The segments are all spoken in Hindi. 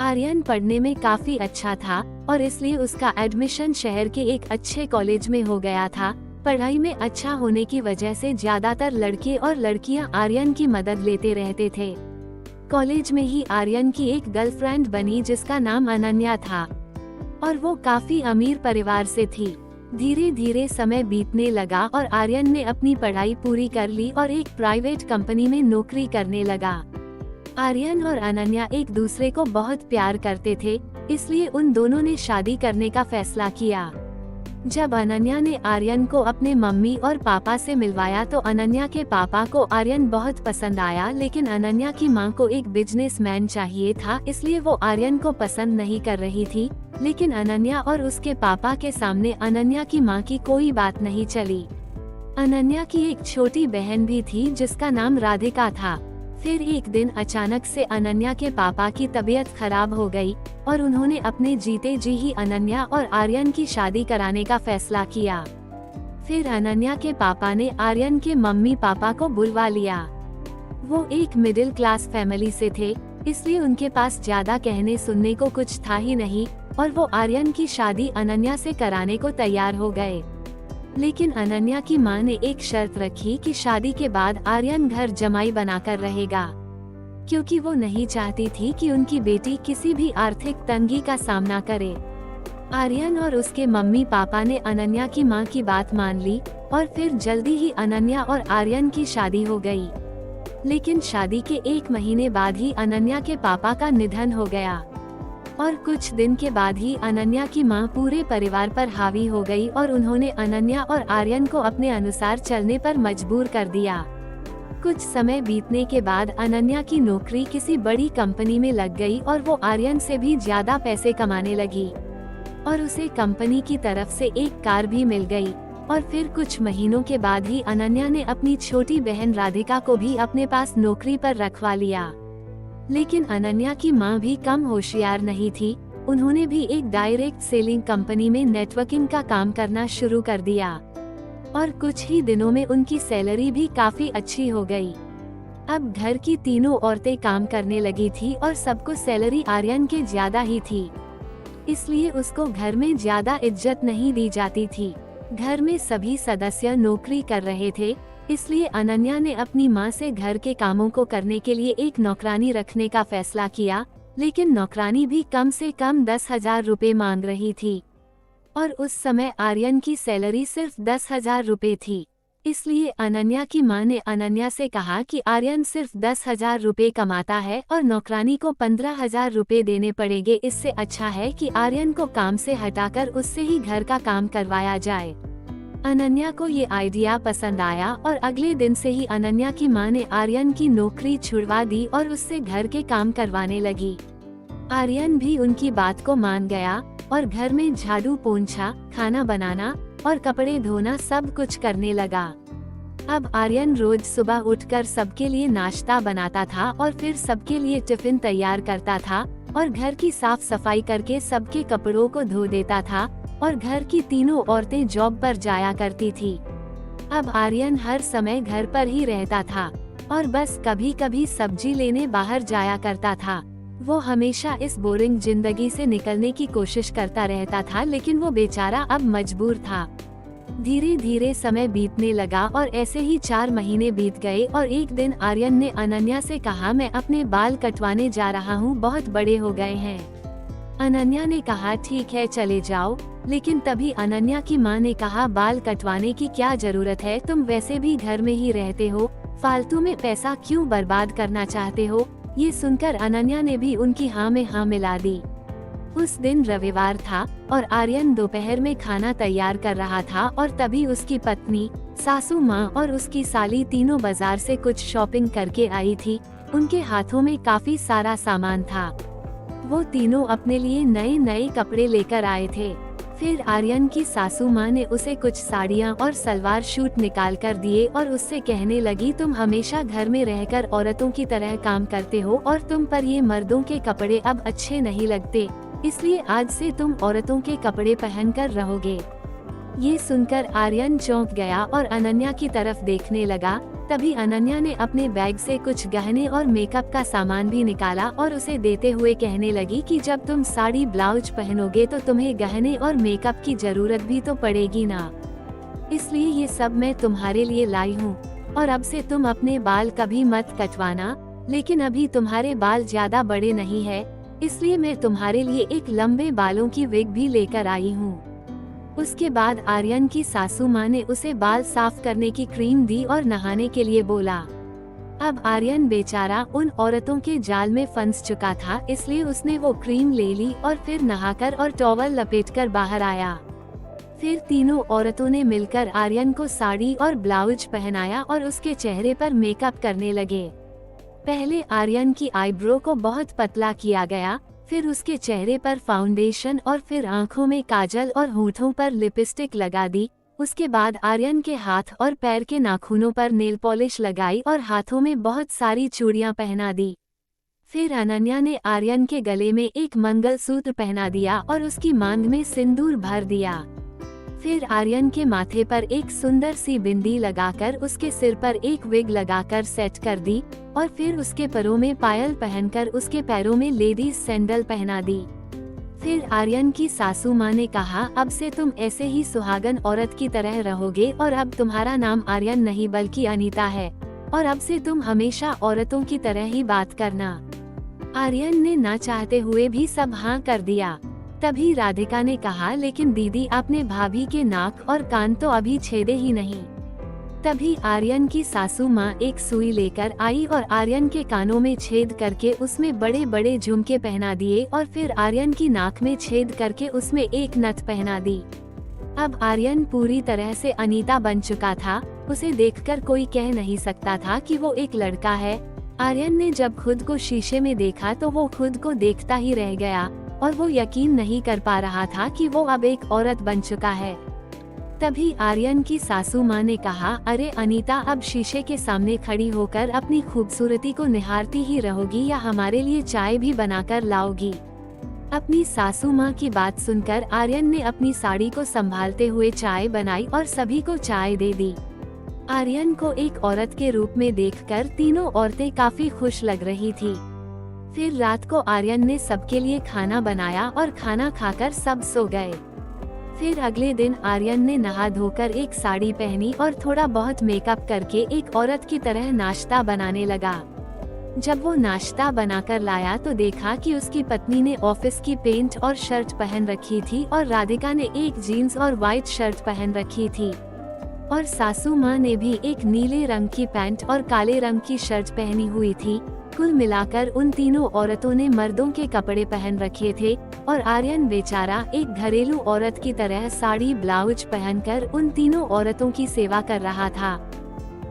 आर्यन पढ़ने में काफी अच्छा था और इसलिए उसका एडमिशन शहर के एक अच्छे कॉलेज में हो गया था। पढ़ाई में अच्छा होने की वजह से ज्यादातर लड़के और लड़कियां आर्यन की मदद लेते रहते थे। कॉलेज में ही आर्यन की एक गर्लफ्रेंड बनी जिसका नाम अनन्या था और वो काफी अमीर परिवार से थी। धीरे धीरे समय बीतने लगा और आर्यन ने अपनी पढ़ाई पूरी कर ली और एक प्राइवेट कंपनी में नौकरी करने लगा। आर्यन और अनन्या एक दूसरे को बहुत प्यार करते थे, इसलिए उन दोनों ने शादी करने का फैसला किया। जब अनन्या ने आर्यन को अपने मम्मी और पापा से मिलवाया तो अनन्या के पापा को आर्यन बहुत पसंद आया, लेकिन अनन्या की मां को एक बिजनेसमैन चाहिए था, इसलिए वो आर्यन को पसंद नहीं कर रही थी। लेकिन अनन्या और उसके पापा के सामने अनन्या की मां की कोई बात नहीं चली। अनन्या की एक छोटी बहन भी थी जिसका नाम राधिका था। फिर एक दिन अचानक से अनन्या के पापा की तबीयत खराब हो गई और उन्होंने अपने जीते जी ही अनन्या और आर्यन की शादी कराने का फैसला किया। फिर अनन्या के पापा ने आर्यन के मम्मी पापा को बुलवा लिया। वो एक मिडिल क्लास फैमिली से थे, इसलिए उनके पास ज्यादा कहने सुनने को कुछ था ही नहीं और वो आर्यन की शादी अनन्या से कराने को तैयार हो गए। लेकिन अनन्या की मां ने एक शर्त रखी कि शादी के बाद आर्यन घर जमाई बनाकर रहेगा, क्योंकि वो नहीं चाहती थी कि उनकी बेटी किसी भी आर्थिक तंगी का सामना करे। आर्यन और उसके मम्मी पापा ने अनन्या की मां की बात मान ली और फिर जल्दी ही अनन्या और आर्यन की शादी हो गई। लेकिन शादी के एक महीने बाद ही अनन्या के पापा का निधन हो गया और कुछ दिन के बाद ही अनन्या की मां पूरे परिवार पर हावी हो गई और उन्होंने अनन्या और आर्यन को अपने अनुसार चलने पर मजबूर कर दिया। कुछ समय बीतने के बाद अनन्या की नौकरी किसी बड़ी कंपनी में लग गई और वो आर्यन से भी ज्यादा पैसे कमाने लगी और उसे कंपनी की तरफ से एक कार भी मिल गई। और फिर कुछ महीनों के बाद ही अनन्या ने अपनी छोटी बहन राधिका को भी अपने पास नौकरी पर रखवा लिया। लेकिन अनन्या की मां भी कम होशियार नहीं थी, उन्होंने भी एक डायरेक्ट सेलिंग कंपनी में नेटवर्किंग का काम करना शुरू कर दिया और कुछ ही दिनों में उनकी सैलरी भी काफी अच्छी हो गई। अब घर की तीनों औरतें काम करने लगी थी और सबको सैलरी आर्यन के ज्यादा ही थी, इसलिए उसको घर में ज्यादा इज्जत नहीं दी जाती थी। घर में सभी सदस्य नौकरी कर रहे थे, इसलिए अनन्या ने अपनी मां से घर के कामों को करने के लिए एक नौकरानी रखने का फैसला किया, लेकिन नौकरानी भी कम से कम 10,000 रुपए मांग रही थी और उस समय आर्यन की सैलरी सिर्फ 10,000 रुपए थी। इसलिए अनन्या की मां ने अनन्या से कहा कि आर्यन सिर्फ 10,000 रुपए कमाता है और नौकरानी को 15,000 रुपए देने पड़ेंगे। इससे अच्छा है कि आर्यन को काम से हटाकर उससे ही घर का काम करवाया जाए। अनन्या को ये आइडिया पसंद आया और अगले दिन से ही अनन्या की मां ने आर्यन की नौकरी छुड़वा दी और उससे घर के काम करवाने लगी। आर्यन भी उनकी बात को मान गया और घर में झाड़ू पोंछा, खाना बनाना और कपड़े धोना सब कुछ करने लगा। अब आर्यन रोज सुबह उठकर सबके लिए नाश्ता बनाता था और फिर सबके लिए टिफिन तैयार करता था और घर की साफ सफाई करके सबके कपड़ों को धो देता था और घर की तीनों औरतें जॉब पर जाया करती थी। अब आर्यन हर समय घर पर ही रहता था और बस कभी कभी सब्जी लेने बाहर जाया करता था। वो हमेशा इस बोरिंग जिंदगी से निकलने की कोशिश करता रहता था, लेकिन वो बेचारा अब मजबूर था। धीरे धीरे समय बीतने लगा और ऐसे ही 4 महीने बीत गए और एक दिन आर्यन ने अनन्या से कहा, मैं अपने बाल कटवाने जा रहा हूँ, बहुत बड़े हो गए हैं। अनन्या ने कहा ठीक है चले जाओ, लेकिन तभी अनन्या की मां ने कहा बाल कटवाने की क्या जरूरत है, तुम वैसे भी घर में ही रहते हो, फालतू में पैसा क्यों बर्बाद करना चाहते हो। ये सुनकर अनन्या ने भी उनकी हाँ में हाँ मिला दी। उस दिन रविवार था और आर्यन दोपहर में खाना तैयार कर रहा था और तभी उसकी पत्नी, सासू माँ और उसकी साली तीनों बाजार से कुछ शॉपिंग करके आई थी। उनके हाथों में काफी सारा सामान था। वो तीनों अपने लिए नए नए कपड़े लेकर आए थे। फिर आर्यन की सासू माँ ने उसे कुछ साड़ियाँ और सलवार सूट निकाल कर दिए और उससे कहने लगी, तुम हमेशा घर में रहकर औरतों की तरह काम करते हो और तुम पर ये मर्दों के कपड़े अब अच्छे नहीं लगते, इसलिए आज से तुम औरतों के कपड़े पहनकर रहोगे। ये सुनकर आर्यन चौंक गया और अनन्या की तरफ देखने लगा। तभी अनन्या ने अपने बैग से कुछ गहने और मेकअप का सामान भी निकाला और उसे देते हुए कहने लगी कि जब तुम साड़ी ब्लाउज पहनोगे तो तुम्हें गहने और मेकअप की जरूरत भी तो पड़ेगी ना, इसलिए ये सब मैं तुम्हारे लिए लाई हूँ। और अब से तुम अपने बाल कभी मत कटवाना, लेकिन अभी तुम्हारे बाल ज्यादा बड़े नहीं है, इसलिए मैं तुम्हारे लिए एक लंबे बालों की विग भी लेकर आई हूँ। उसके बाद आर्यन की सासू माँ ने उसे बाल साफ करने की क्रीम दी और नहाने के लिए बोला। अब आर्यन बेचारा उन औरतों के जाल में फंस चुका था, इसलिए उसने वो क्रीम ले ली और फिर नहाकर और टॉवल लपेटकर बाहर आया। फिर तीनों औरतों ने मिलकर आर्यन को साड़ी और ब्लाउज पहनाया और उसके चेहरे पर मेकअप करने लगे। पहले आर्यन की आईब्रो को बहुत पतला किया गया, फिर उसके चेहरे पर फाउंडेशन और फिर आंखों में काजल और होठों पर लिपस्टिक लगा दी। उसके बाद आर्यन के हाथ और पैर के नाखूनों पर नेल पॉलिश लगाई और हाथों में बहुत सारी चूड़ियां पहना दी। फिर अनन्या ने आर्यन के गले में एक मंगलसूत्र पहना दिया और उसकी मांग में सिंदूर भर दिया। फिर आर्यन के माथे पर एक सुंदर सी बिंदी लगाकर उसके सिर पर एक विग लगाकर सेट कर दी और फिर उसके पैरों में पायल पहनकर उसके पैरों में लेडीज सैंडल पहना दी। फिर आर्यन की सासू माँ ने कहा, अब से तुम ऐसे ही सुहागन औरत की तरह रहोगे और अब तुम्हारा नाम आर्यन नहीं बल्कि अनीता है और अब से तुम हमेशा औरतों की तरह ही बात करना। आर्यन ने ना चाहते हुए भी सब हाँ कर दिया। तभी राधिका ने कहा, लेकिन दीदी आपने भाभी के नाक और कान तो अभी छेदे ही नहीं। तभी आर्यन की सासू माँ एक सुई लेकर आई और आर्यन के कानों में छेद करके उसमें बड़े बड़े झुमके पहना दिए और फिर आर्यन की नाक में छेद करके उसमें एक नथ पहना दी। अब आर्यन पूरी तरह से अनीता बन चुका था। उसे देखकर कोई कह नहीं सकता था कि वो एक लड़का है। आर्यन ने जब खुद को शीशे में देखा तो वो खुद को देखता ही रह गया और वो यकीन नहीं कर पा रहा था कि वो अब एक औरत बन चुका है। तभी आर्यन की सासू माँ ने कहा, अरे अनीता, अब शीशे के सामने खड़ी होकर अपनी खूबसूरती को निहारती ही रहोगी या हमारे लिए चाय भी बनाकर लाओगी? अपनी सासू माँ की बात सुनकर आर्यन ने अपनी साड़ी को संभालते हुए चाय बनाई और सभी को चाय दे दी। आर्यन को एक औरत के रूप में देखकर तीनों औरतें काफी खुश लग रही थी। फिर रात को आर्यन ने सबके लिए खाना बनाया और खाना खाकर सब सो गए। फिर अगले दिन आर्यन ने नहा धोकर एक साड़ी पहनी और थोड़ा बहुत मेकअप करके एक औरत की तरह नाश्ता बनाने लगा। जब वो नाश्ता बनाकर लाया तो देखा कि उसकी पत्नी ने ऑफिस की पेंट और शर्ट पहन रखी थी और राधिका ने एक जीन्स और व्हाइट शर्ट पहन रखी थी और सासू माँ ने भी एक नीले रंग की पैंट और काले रंग की शर्ट पहनी हुई थी। कुल मिलाकर उन तीनों औरतों ने मर्दों के कपड़े पहन रखे थे और आर्यन बेचारा एक घरेलू औरत की तरह साड़ी ब्लाउज पहनकर उन तीनों औरतों की सेवा कर रहा था।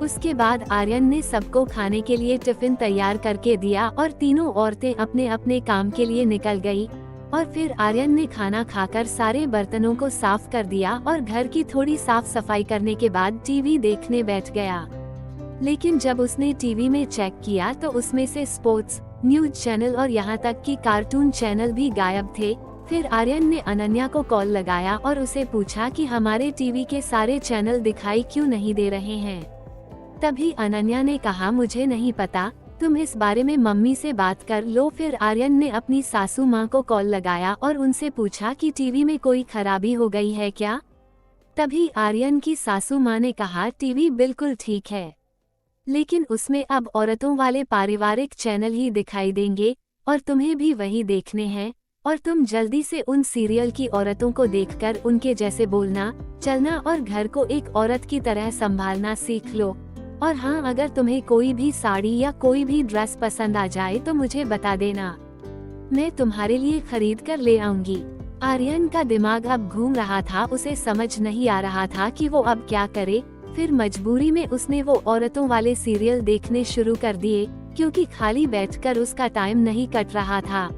उसके बाद आर्यन ने सबको खाने के लिए टिफिन तैयार करके दिया और तीनों औरतें अपने अपने काम के लिए निकल गई और फिर आर्यन ने खाना खाकर सारे बर्तनों को साफ कर दिया और घर की थोड़ी साफ सफाई करने के बाद टीवी देखने बैठ गया। लेकिन जब उसने टीवी में चेक किया तो उसमें से स्पोर्ट्स, न्यूज चैनल और यहाँ तक कि कार्टून चैनल भी गायब थे। फिर आर्यन ने अनन्या को कॉल लगाया और उसे पूछा कि हमारे टीवी के सारे चैनल दिखाई क्यों नहीं दे रहे हैं। तभी अनन्या ने कहा, मुझे नहीं पता, तुम इस बारे में मम्मी से बात कर लो। फिर आर्यन ने अपनी सासू माँ को कॉल लगाया और उनसे पूछा कि टीवी में कोई खराबी हो गई है क्या। तभी आर्यन की सासू माँ ने कहा, टीवी बिल्कुल ठीक है, लेकिन उसमें अब औरतों वाले पारिवारिक चैनल ही दिखाई देंगे और तुम्हें भी वही देखने हैं और तुम जल्दी से उन सीरियल की औरतों को देखकर उनके जैसे बोलना, चलना और घर को एक औरत की तरह संभालना सीख लो। और हाँ, अगर तुम्हें कोई भी साड़ी या कोई भी ड्रेस पसंद आ जाए तो मुझे बता देना, मैं तुम्हारे लिए खरीद कर ले आऊंगी। आर्यन का दिमाग अब घूम रहा था, उसे समझ नहीं आ रहा था कि वो अब क्या करे। फिर मजबूरी में उसने वो औरतों वाले सीरियल देखने शुरू कर दिए, क्योंकि खाली बैठकर उसका टाइम नहीं कट रहा था।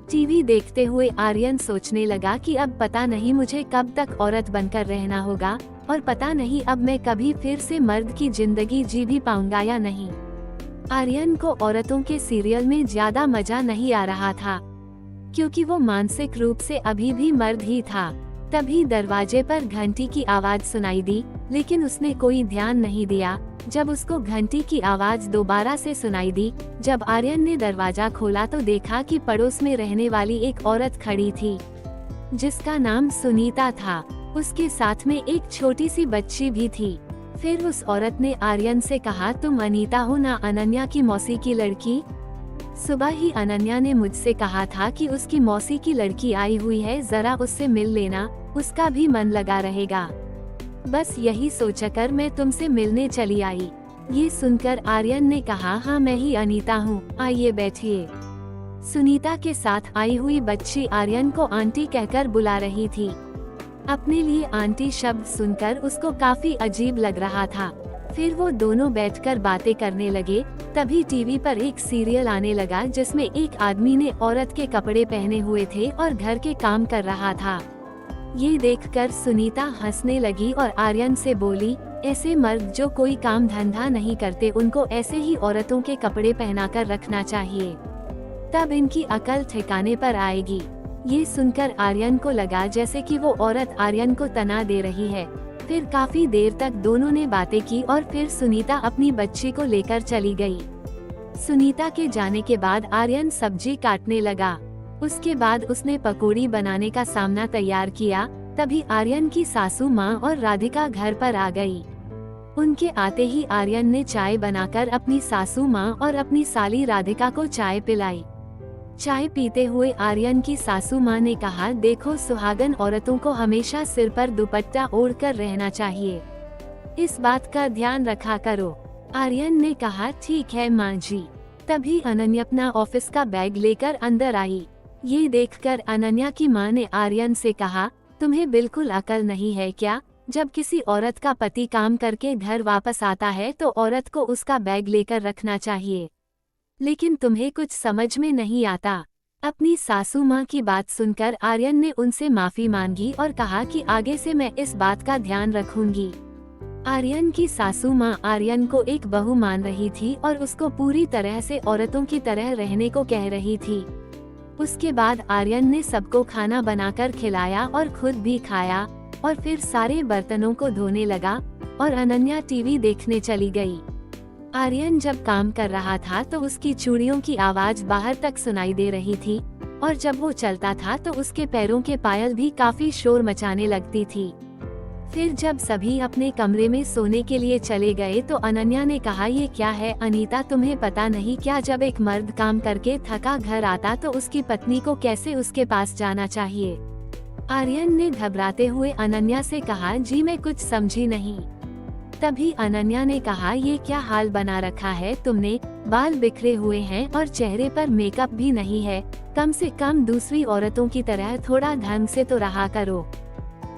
टीवी देखते हुए आर्यन सोचने लगा कि अब पता नहीं मुझे कब तक औरत बनकर रहना होगा और पता नहीं अब मैं कभी फिर से मर्द की जिंदगी जी भी पाऊंगा या नहीं। आर्यन को औरतों के सीरियल में ज्यादा मजा नहीं आ रहा था, क्योंकि वो मानसिक रूप से अभी भी मर्द ही था। तभी दरवाजे पर घंटी की आवाज सुनाई दी, लेकिन उसने कोई ध्यान नहीं दिया। जब उसको घंटी की आवाज दोबारा से सुनाई दी, जब आर्यन ने दरवाजा खोला तो देखा कि पड़ोस में रहने वाली एक औरत खड़ी थी, जिसका नाम सुनीता था। उसके साथ में एक छोटी सी बच्ची भी थी। फिर उस औरत ने आर्यन से कहा, तुम अनीता हो ना, अनन्या की मौसी की लड़की? सुबह ही अनन्या ने मुझसे कहा था कि उसकी मौसी की लड़की आई हुई है, जरा उससे मिल लेना, उसका भी मन लगा रहेगा। बस यही सोचकर मैं तुमसे मिलने चली आई। ये सुनकर आर्यन ने कहा, हाँ मैं ही अनीता हूँ, आइए बैठिए। सुनीता के साथ आई हुई बच्ची आर्यन को आंटी कहकर बुला रही थी। अपने लिए आंटी शब्द सुनकर उसको काफी अजीब लग रहा था। फिर वो दोनों बैठकर बातें करने लगे। तभी टीवी पर एक सीरियल आने लगा जिसमें एक आदमी ने औरत के कपड़े पहने हुए थे और घर के काम कर रहा था। ये देखकर सुनीता हंसने लगी और आर्यन से बोली, ऐसे मर्द जो कोई काम धंधा नहीं करते, उनको ऐसे ही औरतों के कपड़े पहनाकर रखना चाहिए, तब इनकी अकल ठिकाने पर आएगी। ये सुनकर आर्यन को लगा जैसे कि वो औरत आर्यन को तना दे रही है। फिर काफी देर तक दोनों ने बातें की और फिर सुनीता अपनी बच्ची को लेकर चली गई। सुनीता के जाने के बाद आर्यन सब्जी काटने लगा। उसके बाद उसने पकौड़ी बनाने का सामना तैयार किया। तभी आर्यन की सासू माँ और राधिका घर पर आ गई। उनके आते ही आर्यन ने चाय बनाकर अपनी सासू माँ और अपनी साली राधिका को चाय पिलाई। चाय पीते हुए आर्यन की सासू माँ ने कहा, देखो सुहागन औरतों को हमेशा सिर पर दुपट्टा ओढ़कर रहना चाहिए, इस बात का ध्यान रखा करो। आर्यन ने कहा, ठीक है माँ जी। तभी अनन्या अपना ऑफिस का बैग लेकर अंदर आई। ये देखकर अनन्या की माँ ने आर्यन से कहा, तुम्हें बिल्कुल अकल नहीं है क्या? जब किसी औरत का पति काम करके घर वापस आता है तो औरत को उसका बैग लेकर रखना चाहिए, लेकिन तुम्हें कुछ समझ में नहीं आता। अपनी सासू माँ की बात सुनकर आर्यन ने उनसे माफी मांगी और कहा कि आगे से मैं इस बात का ध्यान रखूंगी। आर्यन की सासू माँ आर्यन को एक बहू मान रही थी और उसको पूरी तरह से औरतों की तरह रहने को कह रही थी। उसके बाद आर्यन ने सबको खाना बनाकर खिलाया और खुद भी खाया और फिर सारे बर्तनों को धोने लगा और अनन्या टीवी देखने चली गई। आर्यन जब काम कर रहा था तो उसकी चूड़ियों की आवाज बाहर तक सुनाई दे रही थी और जब वो चलता था तो उसके पैरों के पायल भी काफी शोर मचाने लगती थी। फिर जब सभी अपने कमरे में सोने के लिए चले गए तो अनन्या ने कहा, ये क्या है अनीता, तुम्हें पता नहीं क्या, जब एक मर्द काम करके थका घर आता तो उसकी पत्नी को कैसे उसके पास जाना चाहिए। आर्यन ने घबराते हुए अनन्या से कहा, जी मैं कुछ समझी नहीं। तभी अनन्या ने कहा, ये क्या हाल बना रखा है तुमने, बाल बिखरे हुए हैं और चेहरे पर मेकअप भी नहीं है, कम से कम दूसरी औरतों की तरह थोड़ा ढंग से तो रहा करो।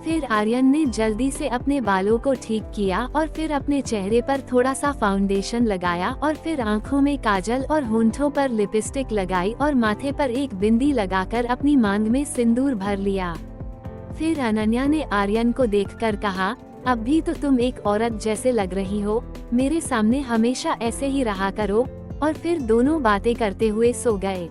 फिर आर्यन ने जल्दी से अपने बालों को ठीक किया और फिर अपने चेहरे पर थोड़ा सा फाउंडेशन लगाया और फिर आँखों में काजल और होंठों पर लिपस्टिक लगाई और माथे पर एक बिंदी लगाकर अपनी मांग में सिंदूर भर लिया। फिर अनन्या ने आर्यन को देखकर कहा, अब भी तो तुम एक औरत जैसे लग रही हो, मेरे सामने हमेशा ऐसे ही रहा करो। और फिर दोनों बातें करते हुए सो गए।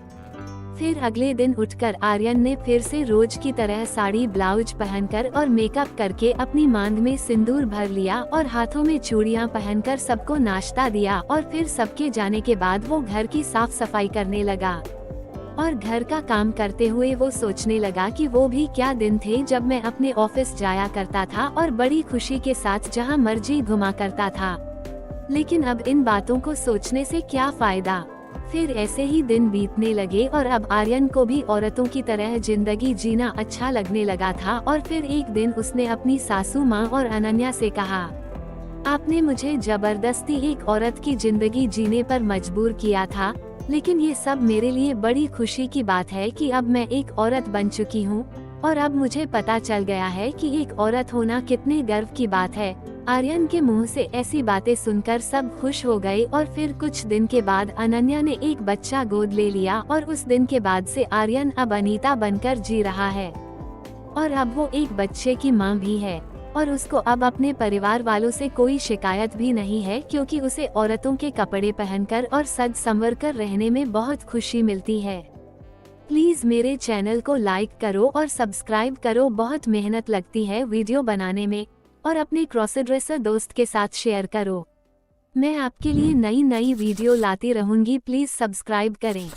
फिर अगले दिन उठकर आर्यन ने फिर से रोज की तरह साड़ी ब्लाउज पहनकर और मेकअप करके अपनी मांग में सिंदूर भर लिया और हाथों में चूड़ियां पहनकर सबको नाश्ता दिया और फिर सबके जाने के बाद वो घर की साफ सफाई करने लगा। और घर का काम करते हुए वो सोचने लगा कि वो भी क्या दिन थे जब मैं अपने ऑफिस जाया करता था और बड़ी खुशी के साथ जहां मर्जी घुमा करता था, लेकिन अब इन बातों को सोचने से क्या फायदा। फिर ऐसे ही दिन बीतने लगे और अब आर्यन को भी औरतों की तरह जिंदगी जीना अच्छा लगने लगा था। और फिर एक दिन उसने अपनी सासू माँ और अनन्या से कहा, आपने मुझे जबरदस्ती एक औरत की जिंदगी जीने पर मजबूर किया था, लेकिन ये सब मेरे लिए बड़ी खुशी की बात है कि अब मैं एक औरत बन चुकी हूँ और अब मुझे पता चल गया है कि एक औरत होना कितने गर्व की बात है। आर्यन के मुंह से ऐसी बातें सुनकर सब खुश हो गए और फिर कुछ दिन के बाद अनन्या ने एक बच्चा गोद ले लिया और उस दिन के बाद से आर्यन अब अनीता बनकर जी रहा है और अब वो एक बच्चे की माँ भी है और उसको अब अपने परिवार वालों से कोई शिकायत भी नहीं है, क्योंकि उसे औरतों के कपड़े पहनकर और सज संवर कर रहने में बहुत खुशी मिलती है। प्लीज मेरे चैनल को लाइक करो और सब्सक्राइब करो, बहुत मेहनत लगती है वीडियो बनाने में। और अपने क्रॉस ड्रेसर दोस्त के साथ शेयर करो। मैं आपके लिए नई नई वीडियो लाती रहूंगी, प्लीज सब्सक्राइब करें।